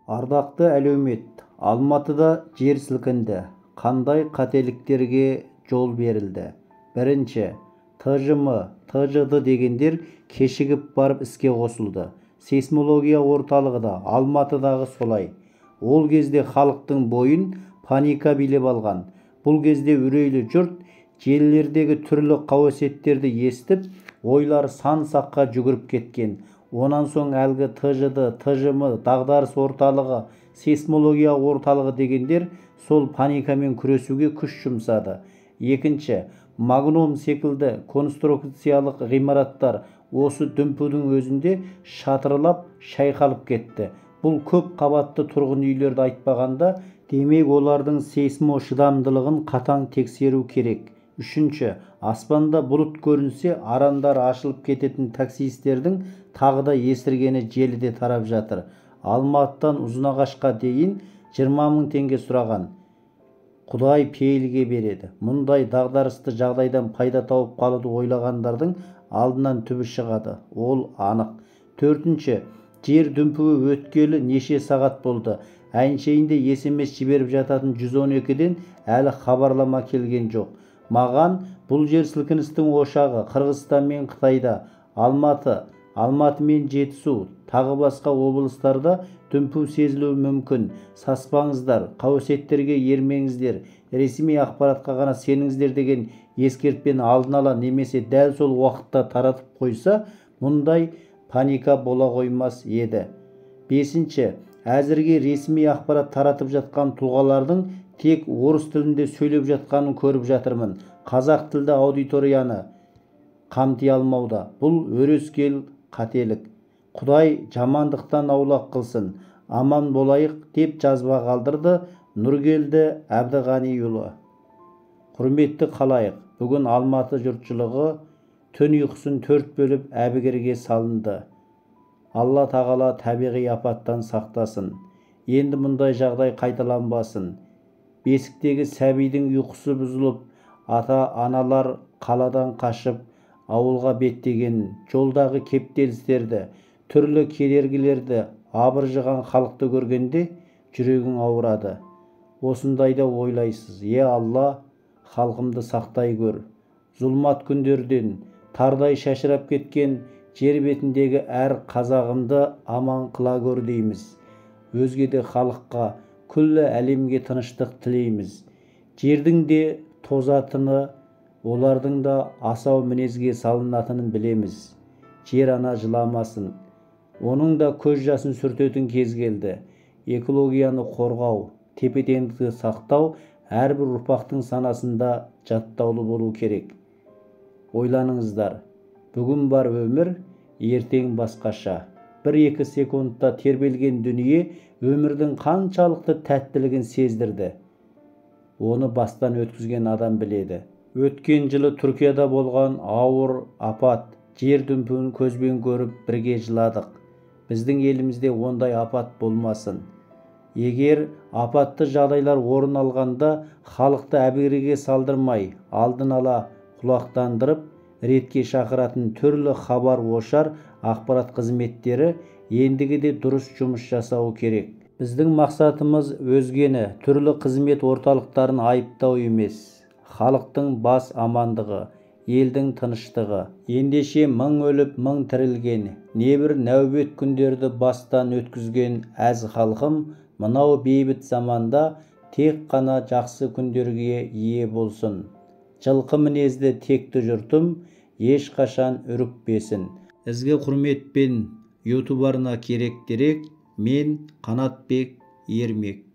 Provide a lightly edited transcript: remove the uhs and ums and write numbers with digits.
Ардақты әлеумет, Алматыда жер сілкінді. Қандай қателіктерге жол берілді? Бірінші, ТЖМ, ТЖД дегендер кешігіп барып іске қосылды. Сейсмология орталығы да Алматыдағы солай. Ол кезде халықтың бойын паника билеп алған. Бұл кезде үрейлі жұрт желілердегі түрлі қауесеттерді естіп, ойлары сан саққа жүгіріп кеткен. Онан соң әлгі ТЖД, ТЖМ, дағдарыс орталығы, сейсмология орталығы дегендер сол паникамен күресуге күш жұмсады. Екінші, Магнум секілді конструкциялық ғимараттар осы дүмпудің өзінде шатырлап, шайқалып кетті. Бұл көп қабатты тұрғын үйлерді айтпағанда, демек олардың сейсмо шыдамдылығын қатаң тексеру керек. Үшінші, аспанда бұлыт көрінсе, арандары ашылып кететін таксистердің тағы да есіргені желіде тарап жатыр. Алматыдан Ұзынағашқа дейін 20 мың теңге сұраған. Құдай пейілге береді. Мұндай дағдарысты жағдайдан пайда тауып қалуды ойлағандардың алдынан түбі шығады. Ол анық. Төртінші, жер дүмпуі өткелі неше сағат болды. Әншейінде SMS жіберіп жататын 112-ден әлі хабарлама келген жоқ. Маған бұл жер сілкіністің ошағы Қырғызстан мен Қытайда, Алматы мен Жетісу, тағы басқа облыстарда дүмпу сезілуі мүмкін. Саспаңыздар, қауесеттерге ермеңіздер, ресми ақпаратқа ғана сеніңіздер деген ескертпені алдын ала немесе дәл сол уақытта таратып қойса, мұндай паника бола қоймас еді. Бесінші, әзірге ресми ақпарат таратып жатқан тұлғалардың тек орыс тілінде сөйлеп жатқанын көріп жатырмын. Қазақ тілді аудиторияны қамти алмауда. Бұл өрескел қателік. Құдай жамандықтан аулақ қылсын. Аман болайық деп жазба қалдырды Нұргелді Әбдіғаниұлы. Құрметті қалайық, бүгін Алматы жұртшылығы түн ұйқысын 4 бөліп әбігерге салынды. Алла тағала табиғи апаттан сақтасын. Енді мұндай жағдай қайталанбасын. Бесіктегі сәбидің ұйқысы бұзылып, ата-аналар қаладан қашып, ауылға беттеген, жолдағы кептелістерді, түрлі кедергілерді, абыржыған халықты көргенде жүрегің ауырады. Осындайда ойлайсыз, Алла, халқымды сақтай көр. Зұлмат күндерден тардай шашырап кеткен жер бетіндегі әр қазағымды аман қыла көр дейміз. Өзге де халыққа, күллі әлемге тыныштық тілейміз. Жердің де тозатыны, олардың да асау мінезге салынатынын білеміз. Жер ана жыламасын. Оның да көз жасын сүртетін кез келді. Экологияны қорғау, тепе-теңдікті сақтау әрбір ұрпақтың санасында жаттаулы болу керек. Ойланыңыздар, бүгін бар өмір, ертең басқаша. 1-2 секундта тербелген дүние өмірдің қаншалықты тәттілігін сездірді. Оны бастан өткізген адам біледі. Өткен жылы Түркияда болған ауыр апат, жер дүмпуін көзбен көріп бірге жыладық. Біздің елімізде ондай апат болмасын. Егер апатты жағдайлар орын алғанда, халықты әбігерге салдырмай, алдын ала құлақтандырып, ретке шақыратын түрлі хабар-ошар ақпарат қызметтері ендігіде дұрыс жұмыс жасауы керек. Біздің мақсатымыз өзгені, түрлі қызмет орталықтарын айыптау емес. Халықтың бас амандығы, елдің тыныштығы. Ендеше 1000 өліп 1000 тірілген, небір нәубет күндерді бастан өткізген әз халқым, мынау бейбіт заманда тек қана жақсы күндерге ие болсын. Жылқы мінезді текті жұртым ешқашан үрікпесін. Ізгі құрметпен YouTube арна керек-дерек, мен Қанатбек Ермек.